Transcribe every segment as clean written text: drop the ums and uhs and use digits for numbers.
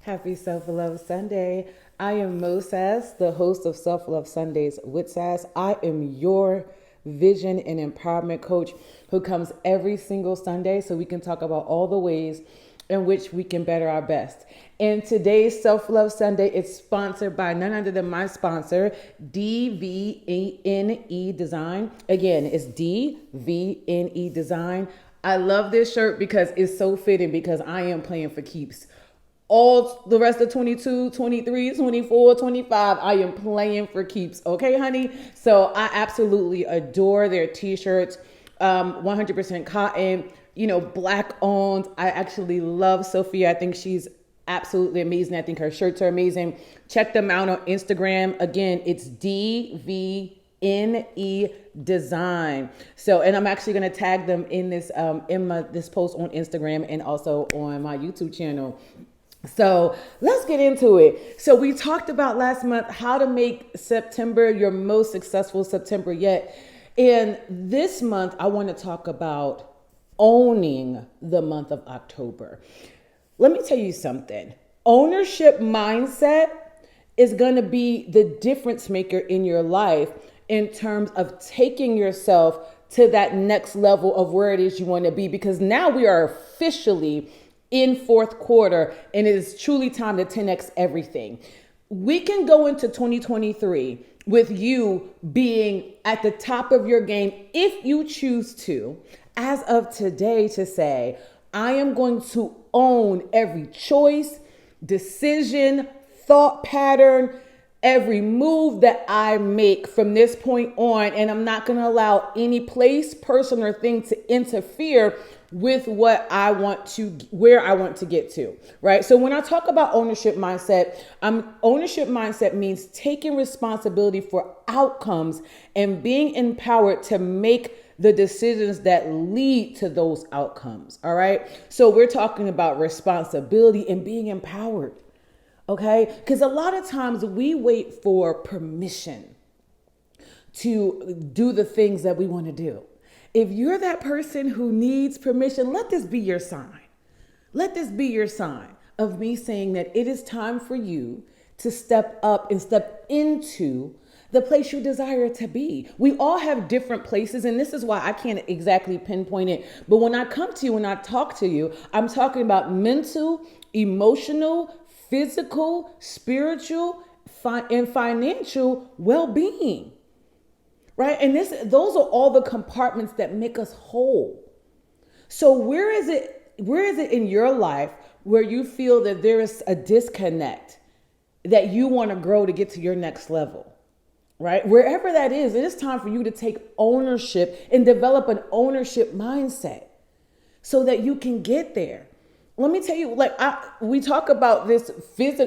Happy Self Love Sunday. I am Mo Sass, the host of Self Love Sundays with Sass. I am your vision and empowerment coach who comes every single Sunday so we can talk about all the ways in which we can better our best. And today's Self Love Sunday is sponsored by none other than my sponsor, DVNE Design. Again, it's DVNE Design. I love this shirt because it's so fitting because I am playing for keeps. All the rest of 22, 23, 24, 25, I am playing for keeps. Okay, honey? So I absolutely adore their t-shirts. 100% cotton, black owned. I actually love Sophia. I think she's absolutely amazing. I think her shirts are amazing. Check them out on Instagram. Again, it's DVNE Design. So, and I'm actually going to tag them in this this post on Instagram and also on my YouTube channel. So let's get into it. So we talked about last month how to make September your most successful September yet. And this month, I want to talk about owning the month of October. Let me tell you something. Ownership mindset is going to be the difference maker in your life in terms of taking yourself to that next level of where it is you want to be. Because now we are officially in fourth quarter, and it is truly time to 10x everything. We can go into 2023 with you being at the top of your game if you choose to, as of today, to say, I am going to own every choice, decision, thought pattern, every move that I make from this point on, and I'm not going to allow any place, person, or thing to interfere with where I want to get to, right? So when I talk about ownership mindset means taking responsibility for outcomes and being empowered to make the decisions that lead to those outcomes, all right? So we're talking about responsibility and being empowered, okay? Because a lot of times we wait for permission to do the things that we want to do. If you're that person who needs permission, let this be your sign. Let this be your sign of me saying that it is time for you to step up and step into the place you desire to be. We all have different places, and this is why I can't exactly pinpoint it. But when I come to you and I talk to you, I'm talking about mental, emotional, physical, spiritual, and financial well-being. Right? And those are all the compartments that make us whole. So where is it in your life where you feel that there is a disconnect that you want to grow to get to your next level? Right? Wherever that is, it is time for you to take ownership and develop an ownership mindset so that you can get there. Let me tell you, we talk about this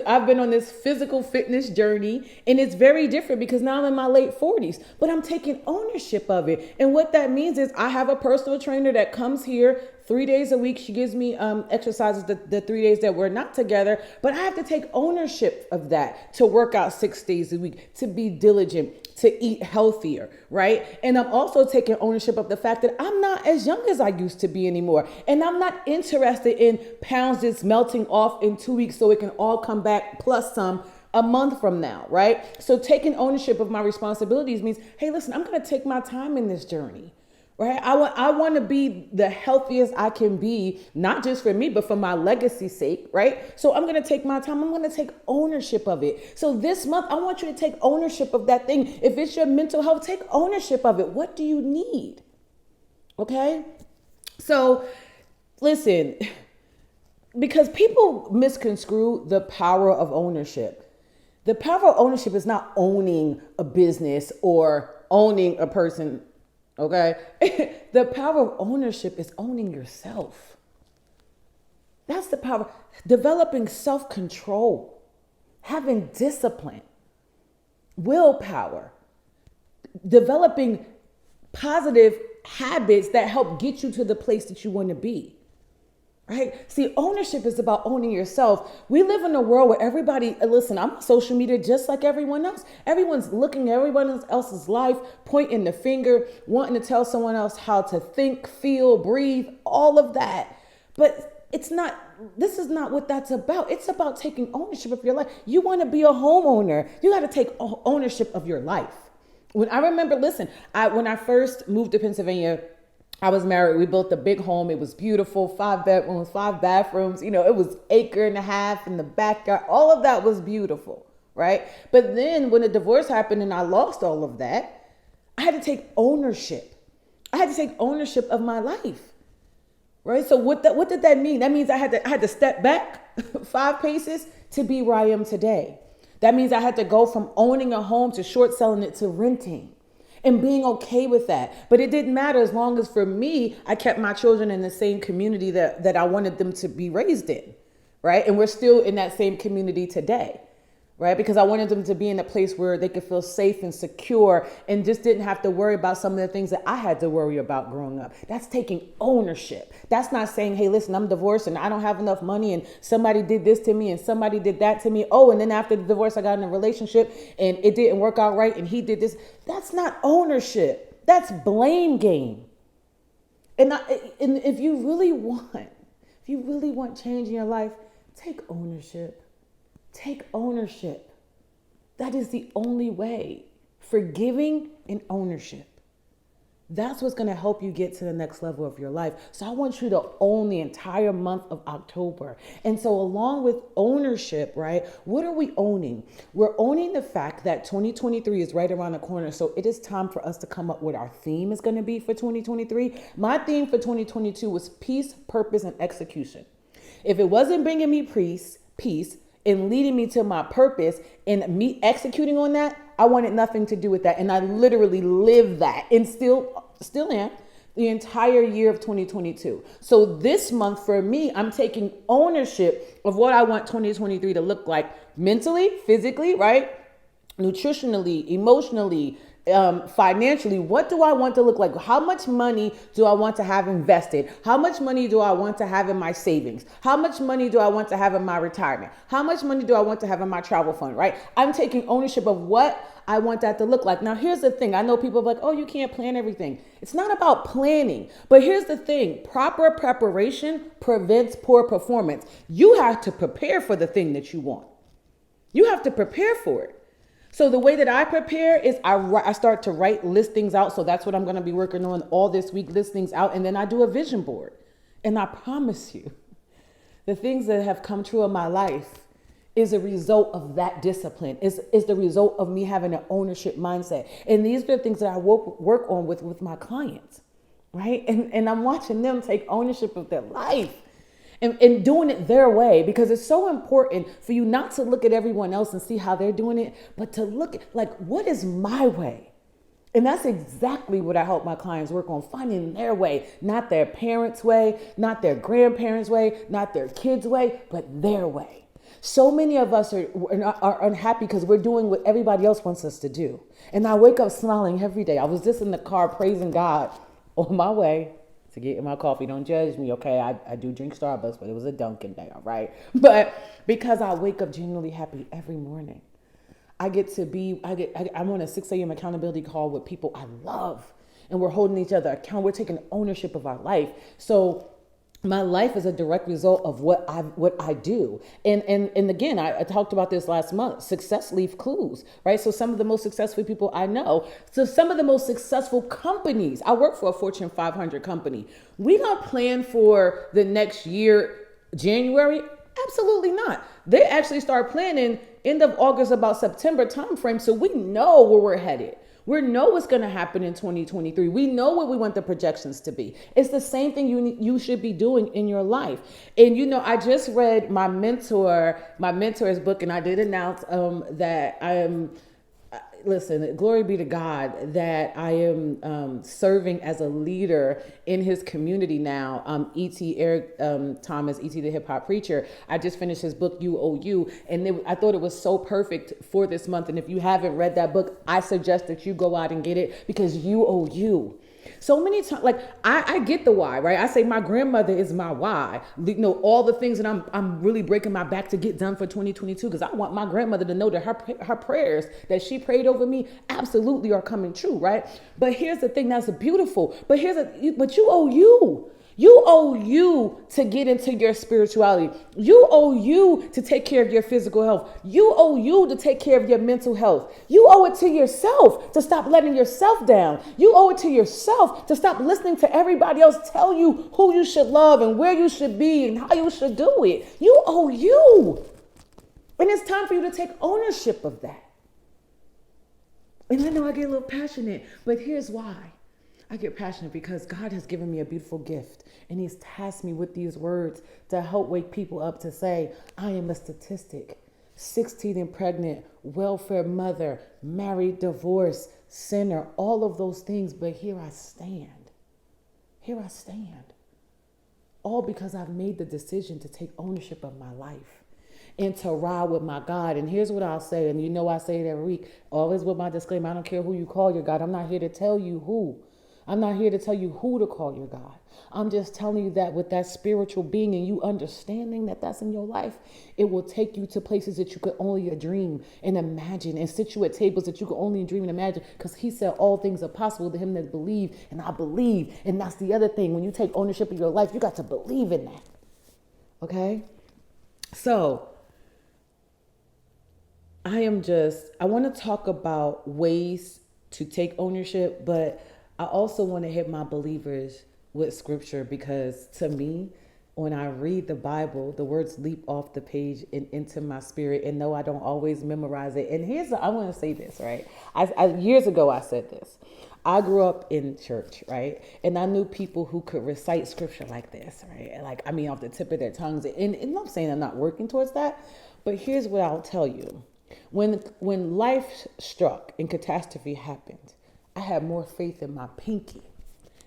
I've been on this physical fitness journey, and it's very different because now I'm in my late 40s, but I'm taking ownership of it. And what that means is I have a personal trainer that comes here 3 days a week. She gives me exercises the 3 days that we're not together, but I have to take ownership of that, to work out 6 days a week, to be diligent, to eat healthier, right? And I'm also taking ownership of the fact that I'm not as young as I used to be anymore. And I'm not interested in pounds just melting off in 2 weeks so it can all come back plus some a month from now, right? So taking ownership of my responsibilities means, hey, listen, I'm going to take my time in this journey. Right? I want to be the healthiest I can be, not just for me, but for my legacy's sake, right? So I'm going to take my time. I'm going to take ownership of it. So this month, I want you to take ownership of that thing. If it's your mental health, take ownership of it. What do you need? Okay? So listen, because people misconstrue the power of ownership. The power of ownership is not owning a business or owning a person. Okay. The power of ownership is owning yourself. That's the power. Developing self-control, having discipline, willpower, developing positive habits that help get you to the place that you want to be. Right? See, ownership is about owning yourself. We live in a world where everybody, listen, I'm on social media just like everyone else. Everyone's looking at everyone else's life, pointing the finger, wanting to tell someone else how to think, feel, breathe, all of that. But it's not this is not what that's about. It's about taking ownership of your life. You want to be a homeowner, you got to take ownership of your life. When I remember, listen, when I first moved to Pennsylvania, I was married. We built a big home. It was beautiful, 5 bedrooms, 5 bathrooms. It was 1.5 acres in the backyard. All of that was beautiful, right? But then when the divorce happened and I lost all of that, I had to take ownership. I had to take ownership of my life, right? So what did that mean? That means I had to step back 5 paces to be where I am today. That means I had to go from owning a home to short selling it to renting. And being okay with that. But it didn't matter as long as for me, I kept my children in the same community that I wanted them to be raised in, right? And we're still in that same community today, right? Because I wanted them to be in a place where they could feel safe and secure and just didn't have to worry about some of the things that I had to worry about growing up. That's taking ownership. That's not saying, hey, listen, I'm divorced and I don't have enough money and somebody did this to me and somebody did that to me. Oh, and then after the divorce, I got in a relationship and it didn't work out right and he did this. That's not ownership. That's blame game. And if you really want change in your life, take ownership. Take ownership. That is the only way. Forgiving and ownership. That's what's going to help you get to the next level of your life. So I want you to own the entire month of October. And so along with ownership, right? What are we owning? We're owning the fact that 2023 is right around the corner. So it is time for us to come up with what our theme is going to be for 2023. My theme for 2022 was peace, purpose, and execution. If it wasn't bringing me peace, and leading me to my purpose and me executing on that, I wanted nothing to do with that. And I literally lived that and still am the entire year of 2022. So this month for me, I'm taking ownership of what I want 2023 to look like mentally, physically, right? Nutritionally, emotionally, financially. What do I want to look like? How much money do I want to have invested? How much money do I want to have in my savings? How much money do I want to have in my retirement? How much money do I want to have in my travel fund, right? I'm taking ownership of what I want that to look like. Now, here's the thing. I know people are like, oh, you can't plan everything. It's not about planning. But here's the thing. Proper preparation prevents poor performance. You have to prepare for the thing that you want. You have to prepare for it. So the way that I prepare is I start to write listings out. So that's what I'm going to be working on all this week, listings out. And then I do a vision board. And I promise you, the things that have come true in my life is a result of that discipline, is the result of me having an ownership mindset. And these are the things that I work on with my clients, right? And I'm watching them take ownership of their life. And doing it their way, because it's so important for you not to look at everyone else and see how they're doing it, but to look at like, what is my way? And that's exactly what I help my clients work on, finding their way, not their parents' way, not their grandparents' way, not their kids' way, but their way. So many of us are unhappy because we're doing what everybody else wants us to do. And I wake up smiling every day. I was just in the car praising God on my way to get in my coffee. Don't judge me, okay? I do drink Starbucks, but it was a Dunkin' there, right? But because I wake up genuinely happy every morning. I'm on a 6 a.m. accountability call with people I love, and we're holding each other accountable. We're taking ownership of our life. So my life is a direct result of what I do. And again, I talked about this last month. Success leaves clues, right? So some of the most successful people I know, so some of the most successful companies, I work for a Fortune 500 company. We don't plan for the next year, January. Absolutely not. They actually start planning end of August, about September timeframe. So we know where we're headed. We know what's going to happen in 2023. We know what we want the projections to be. It's the same thing you should be doing in your life. And, I just read my mentor's book, and I did announce that I am, listen, glory be to God, that I am serving as a leader in his community now. E.T. Eric Thomas, E.T. the hip hop preacher. I just finished his book, You Owe You. And I thought it was so perfect for this month. And if you haven't read that book, I suggest that you go out and get it, because you owe you. So many times, like I get the why, right? I say my grandmother is my why. All the things that I'm really breaking my back to get done for 2022, because I want my grandmother to know that her prayers that she prayed over me absolutely are coming true, right? But here's the thing that's beautiful. But you owe you. You owe you to get into your spirituality. You owe you to take care of your physical health. You owe you to take care of your mental health. You owe it to yourself to stop letting yourself down. You owe it to yourself to stop listening to everybody else tell you who you should love and where you should be and how you should do it. You owe you. And it's time for you to take ownership of that. And I know I get a little passionate, but here's why. I get passionate because God has given me a beautiful gift, and he's tasked me with these words to help wake people up to say, I am a statistic, 16 and pregnant, welfare mother, married, divorced, sinner, all of those things. But here I stand. Here I stand. All because I've made the decision to take ownership of my life and to ride with my God. And here's what I'll say, and you know I say it every week, always with my disclaimer, I don't care who you call your God. I'm not here to tell you who. I'm not here to tell you who to call your God. I'm just telling you that with that spiritual being and you understanding that that's in your life, it will take you to places that you could only dream and imagine, and sit you at tables that you could only dream and imagine, because he said all things are possible to him that believe, and I believe. And that's the other thing. When you take ownership of your life, you got to believe in that. Okay? So I want to talk about ways to take ownership, but I also want to hit my believers with scripture, because to me, when I read the Bible, the words leap off the page and into my spirit. And though I don't always memorize it, and I want to say this, right? Years ago, I said this. I grew up in church, right? And I knew people who could recite scripture like this, right? Off the tip of their tongues. And I'm saying I'm not working towards that, but here's what I'll tell you. When life struck and catastrophe happened, I had more faith in my pinky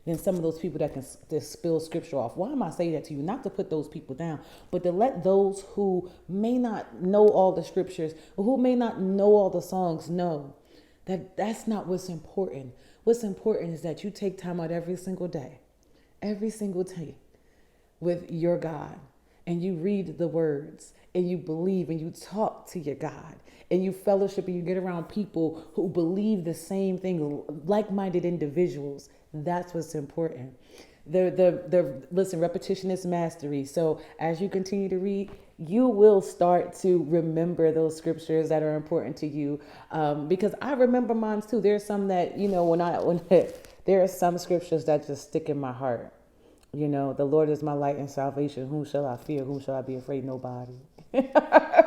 than some of those people that can just spill scripture off. Why am I saying that to you? Not to put those people down, but to let those who may not know all the scriptures or who may not know all the songs know that that's not what's important. What's important is that you take time out every single day with your God, and you read the words, and you believe, and you talk to your God, and you fellowship, and you get around people who believe the same thing, like-minded individuals. That's what's important. Listen, repetition is mastery. So as you continue to read, you will start to remember those scriptures that are important to you. Because I remember mine too. There's some that, there are some scriptures that just stick in my heart. The Lord is my light and salvation. Whom shall I fear? Whom shall I be afraid? Nobody.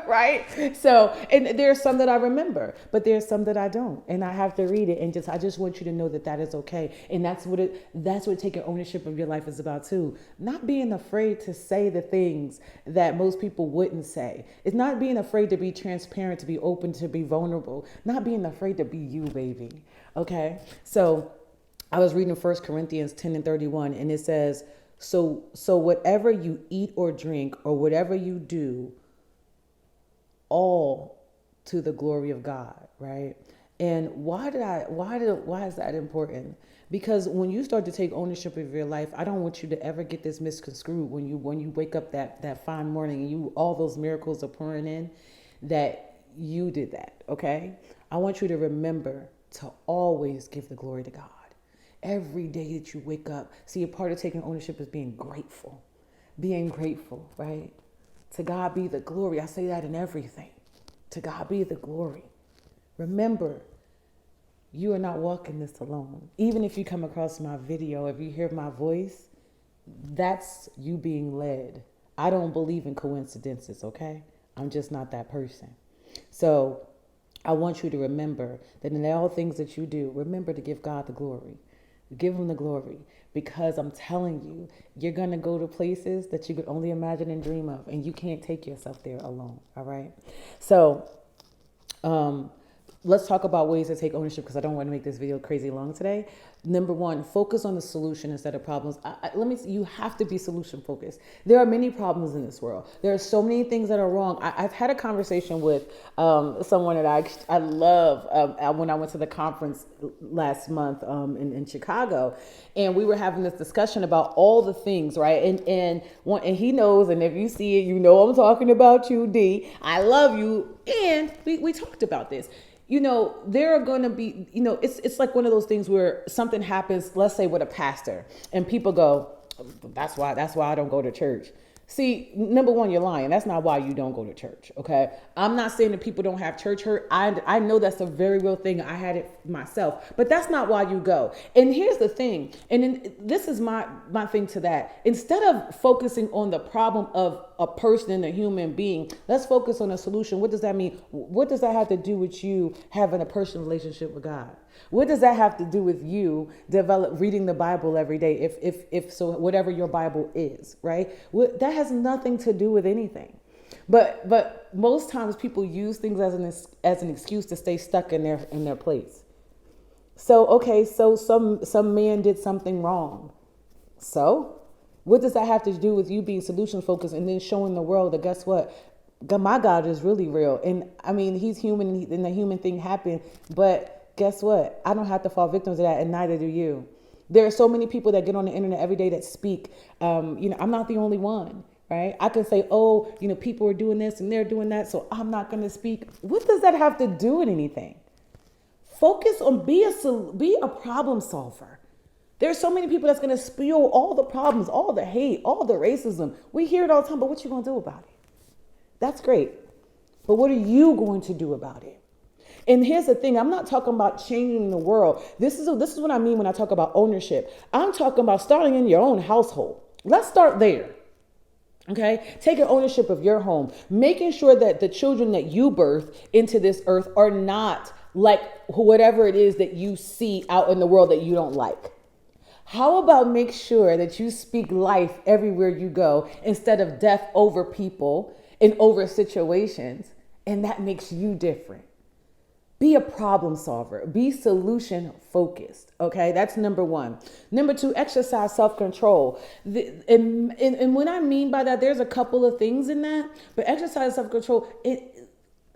Right? So, and there's some that I remember, but there's some that I don't, and I have to read it. And I just want you to know that is okay. And that's what taking ownership of your life is about too. Not being afraid to say the things that most people wouldn't say. It's not being afraid to be transparent, to be open, to be vulnerable. Not being afraid to be you, baby. Okay. So I was reading 1 Corinthians 10:31, and it says, so whatever you eat or drink or whatever you do, all to the glory of God, right? And why is that important? Because when you start to take ownership of your life, I don't want you to ever get this misconstrued when you wake up that fine morning and all those miracles are pouring in, that you did that, okay? I want you to remember to always give the glory to God. Every day that you wake up, see, a part of taking ownership is being grateful, right? To God be the glory. I say that in everything. To God be the glory. Remember, you are not walking this alone. Even if you come across my video, if you hear my voice, that's you being led. I don't believe in coincidences, okay? I'm just not that person. So I want you to remember that in all things that you do, remember to give God the glory. Give him the glory, because I'm telling you, you're going to go to places that you could only imagine and dream of, and you can't take yourself there alone. All right. So let's talk about ways to take ownership, because I don't want to make this video crazy long today. Number one, focus on the solution instead of problems. You have to be solution focused. There are many problems in this world. There are so many things that are wrong. I've had a conversation with someone that I love when I went to the conference last month in Chicago, and we were having this discussion about all the things, right? And he knows, and if you see it, you know I'm talking about you, D. I love you, and we talked about this. There are going to be, it's like one of those things where something happens, let's say with a pastor, and people go, That's why I don't go to church. See, number one, you're lying. That's not why you don't go to church. Okay. I'm not saying that people don't have church hurt. I know that's a very real thing. I had it myself, but that's not why you go. And here's the thing. And then this is my thing to that. Instead of focusing on the problem of a person and a human being, let's focus on a solution. What does that mean? What does that have to do with you having a personal relationship with God? What does that have to do with you reading the Bible every day? If so, whatever your Bible is, right? That has nothing to do with anything. But most times people use things as an excuse to stay stuck in their place. So, okay, so some man did something wrong. So what does that have to do with you being solution focused and then showing the world that, guess what? My God is really real. And I mean, he's human and the human thing happened, but guess what? I don't have to fall victim to that, and neither do you. There are so many people that get on the internet every day that speak. I'm not the only one, right? I can say, oh, people are doing this and they're doing that, so I'm not going to speak. What does that have to do with anything? Focus on be a problem solver. There's so many people that's going to spew all the problems, all the hate, all the racism. We hear it all the time, but what you going to do about it? That's great. But what are you going to do about it? And here's the thing. I'm not talking about changing the world. This is what I mean when I talk about ownership. I'm talking about starting in your own household. Let's start there. Okay. Taking ownership of your home, making sure that the children that you birth into this earth are not like whatever it is that you see out in the world that you don't like. How about make sure that you speak life everywhere you go instead of death over people and over situations? And that makes you different. Be a problem solver. Be solution focused. Okay, that's number one. Number two, exercise self-control. And what I mean by that, there's a couple of things in that, but exercise self-control,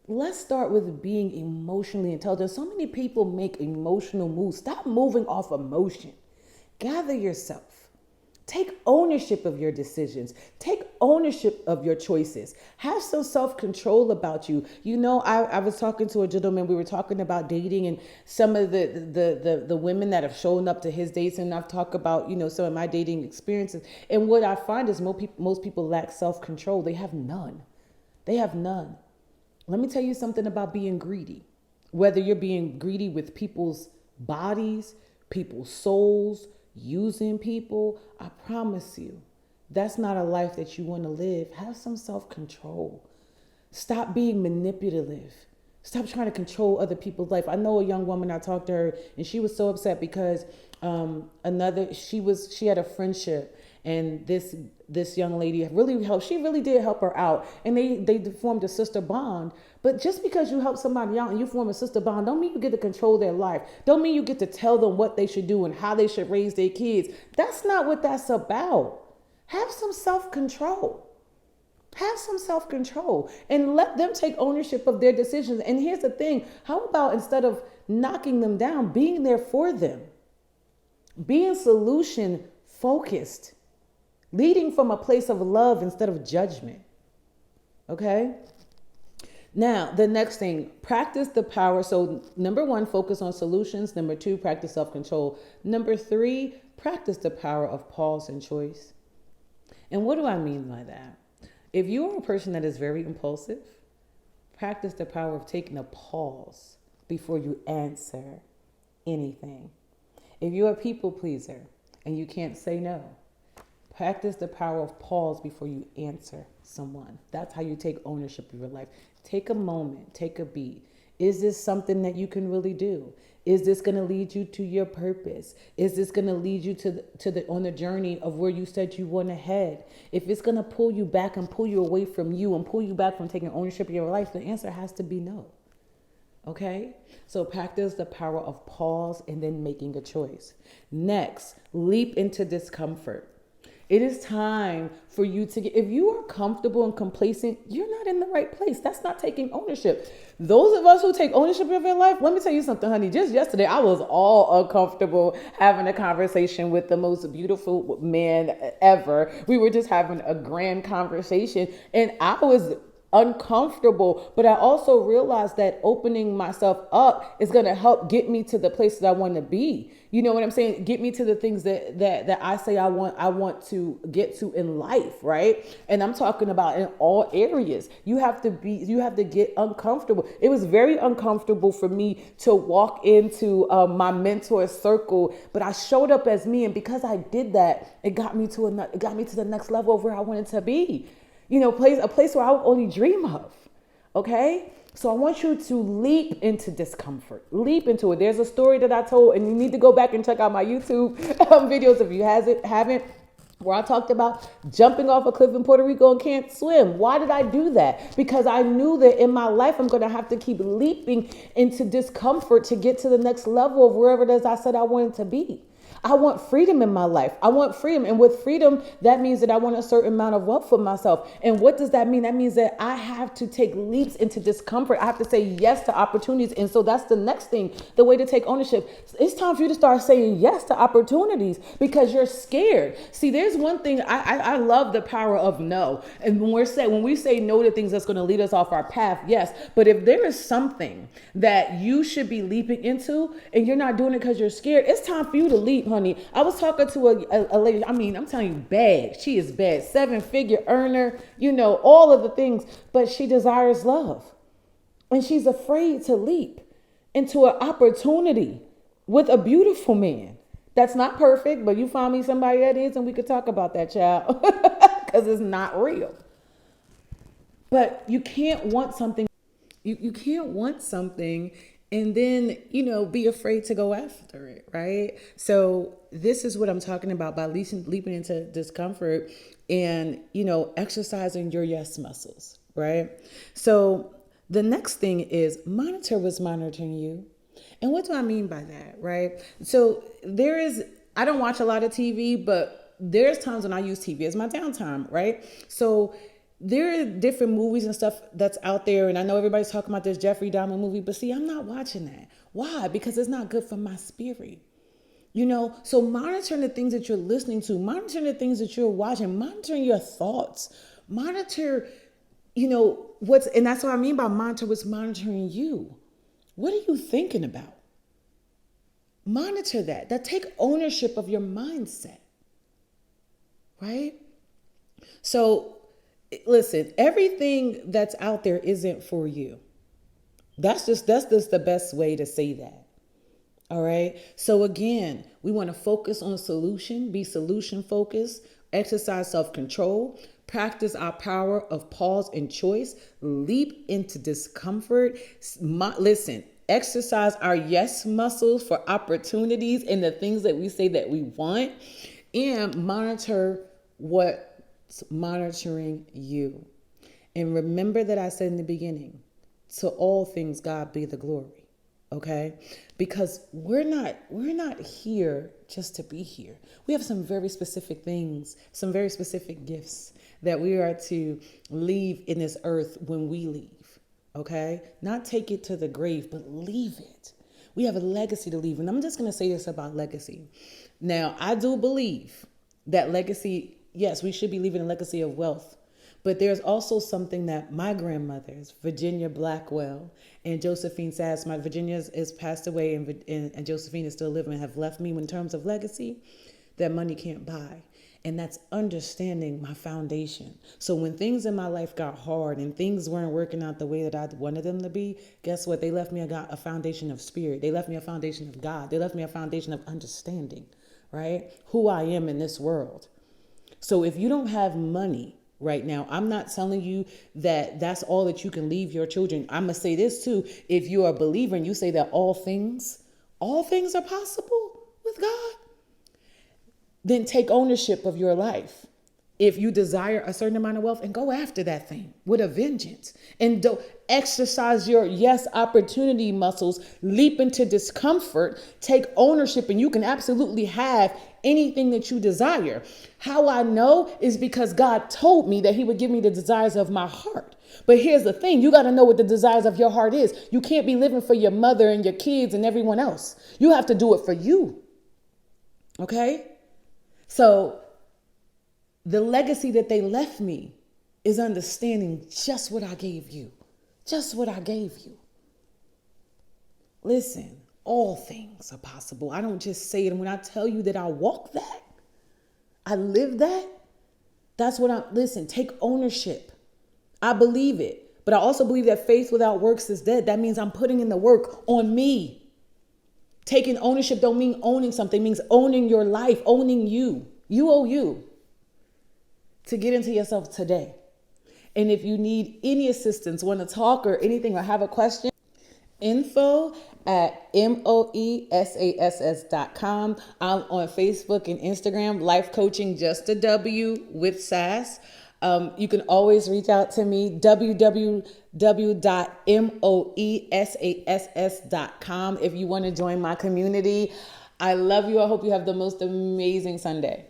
let's start with being emotionally intelligent. So many people make emotional moves. Stop moving off emotion. Gather yourself. Take ownership of your decisions. Take ownership of your choices. Have some self-control about you. I was talking to a gentleman. We were talking about dating and some of the women that have shown up to his dates. And I've talked about, some of my dating experiences. And what I find is most people lack self-control. They have none. Let me tell you something about being greedy. Whether you're being greedy with people's bodies, people's souls, using people, I promise you, that's not a life that you want to live. Have some self-control. Stop being manipulative. Stop trying to control other people's life. I know a young woman, I talked to her, and she was so upset because she had a friendship, and this young lady really helped. She really did help her out, and they formed a sister bond. But just because you help somebody out and you form a sister bond, don't mean you get to control their life. Don't mean you get to tell them what they should do and how they should raise their kids. That's not what that's about. Have some self-control. And let them take ownership of their decisions. And here's the thing. How about instead of knocking them down, being there for them? Being solution focused. Leading from a place of love instead of judgment. Okay? Now, the next thing, practice the power. So number one, focus on solutions. Number two, practice self-control. Number three, practice the power of pause and choice. And what do I mean by that? If you are a person that is very impulsive, practice the power of taking a pause before you answer anything. If you're a people pleaser and you can't say no, practice the power of pause before you answer someone. That's how you take ownership of your life. Take a moment, take a beat. Is this something that you can really do? Is this going to lead you to your purpose? Is this going to lead you on the journey of where you said you want to head? If it's going to pull you back and pull you away from you and pull you back from taking ownership of your life, the answer has to be no. Okay? So practice the power of pause and then making a choice. Next, leap into discomfort. It is time for you to if you are comfortable and complacent, you're not in the right place. That's not taking ownership. Those of us who take ownership of your life, let me tell you something, honey. Just yesterday, I was all uncomfortable having a conversation with the most beautiful man ever. We were just having a grand conversation, and I was uncomfortable, but I also realized that opening myself up is going to help get me to the place that I want to be. You know what I'm saying? Get me to the things that I say I want to get to in life, right? And I'm talking about in all areas. You have to get uncomfortable. It was very uncomfortable for me to walk into my mentor circle, but I showed up as me, and because I did that, it got me to the next level of where I wanted to be. You know, a place where I would only dream of. Okay? So I want you to leap into discomfort. Leap into it. There's a story that I told, and you need to go back and check out my YouTube videos if you haven't, where I talked about jumping off a cliff in Puerto Rico and can't swim. Why did I do that? Because I knew that in my life, I'm going to have to keep leaping into discomfort to get to the next level of wherever it is I said I wanted to be. I want freedom in my life. I want freedom. And with freedom, that means that I want a certain amount of wealth for myself. And what does that mean? That means that I have to take leaps into discomfort. I have to say yes to opportunities. And so that's the next thing, the way to take ownership. It's time for you to start saying yes to opportunities because you're scared. See, there's one thing, I love the power of no. And when we say no to things that's going to lead us off our path, yes. But if there is something that you should be leaping into and you're not doing it because you're scared, it's time for you to leap, honey. I was talking to a lady, I mean, I'm telling you, bad. She is bad. 7-figure earner, you know, all of the things, but she desires love. And she's afraid to leap into an opportunity with a beautiful man. That's not perfect, but you find me somebody that is, and we could talk about that, child, because it's not real. But you can't want something. You can't want something and then, you know, be afraid to go after it, right? So this is what I'm talking about by leaping into discomfort and, you know, exercising your yes muscles, right? So the next thing is monitor what's monitoring you. And what do I mean by that, right? So I don't watch a lot of TV, but there's times when I use TV as my downtime, right? So there are different movies and stuff that's out there. And I know everybody's talking about this Jeffrey Dahmer movie, but see, I'm not watching that. Why? Because it's not good for my spirit. You know, so monitoring the things that you're listening to, monitoring the things that you're watching, monitoring your thoughts, monitor, you know, and that's what I mean by monitor what's monitoring you. What are you thinking about? Monitor that. Take ownership of your mindset, right? So listen, everything that's out there isn't for you. That's just the best way to say that. All right. So again, we want to focus on solution, be solution focused, exercise self-control, practice our power of pause and choice, leap into discomfort. Listen, exercise our yes muscles for opportunities and the things that we say that we want, and monitor what's monitoring you. And remember that I said in the beginning, to all things God be the glory. Okay? Because we're not here just to be here. We have some very specific things, some very specific gifts that we are to leave in this earth when we leave. Okay? Not take it to the grave, but leave it. We have a legacy to leave. And I'm just going to say this about legacy. Now, I do believe that legacy, yes, we should be leaving a legacy of wealth. But there's also something that my grandmothers, Virginia Blackwell and Josephine Sass, my Virginia is passed away and Josephine is still living, and have left me in terms of legacy that money can't buy. And that's understanding my foundation. So when things in my life got hard and things weren't working out the way that I wanted them to be, guess what? They left me a foundation of spirit. They left me a foundation of God. They left me a foundation of understanding, right? Who I am in this world. So if you don't have money right now, I'm not telling you that that's all that you can leave your children. I'm going to say this too. If you're a believer and you say that all things are possible with God, then take ownership of your life. If you desire a certain amount of wealth, and go after that thing with a vengeance, and don't exercise your yes opportunity muscles, leap into discomfort, take ownership, and you can absolutely have anything that you desire. How I know is because God told me that he would give me the desires of my heart. But here's the thing. You got to know what the desires of your heart is. You can't be living for your mother and your kids and everyone else. You have to do it for you. Okay? So the legacy that they left me is understanding just what I gave you. Just what I gave you. Listen, all things are possible. I don't just say it. And when I tell you that I walk that, I live that, that's what listen, take ownership. I believe it. But I also believe that faith without works is dead. That means I'm putting in the work on me. Taking ownership don't mean owning something. It means owning your life, owning you. You owe you to get into yourself today. And if you need any assistance, want to talk or anything or have a question, info@moesass.com. I'm on Facebook and Instagram, Life Coaching Just a W with Sass. You can always reach out to me, www.moesass.com if you want to join my community. I love you. I hope you have the most amazing Sunday.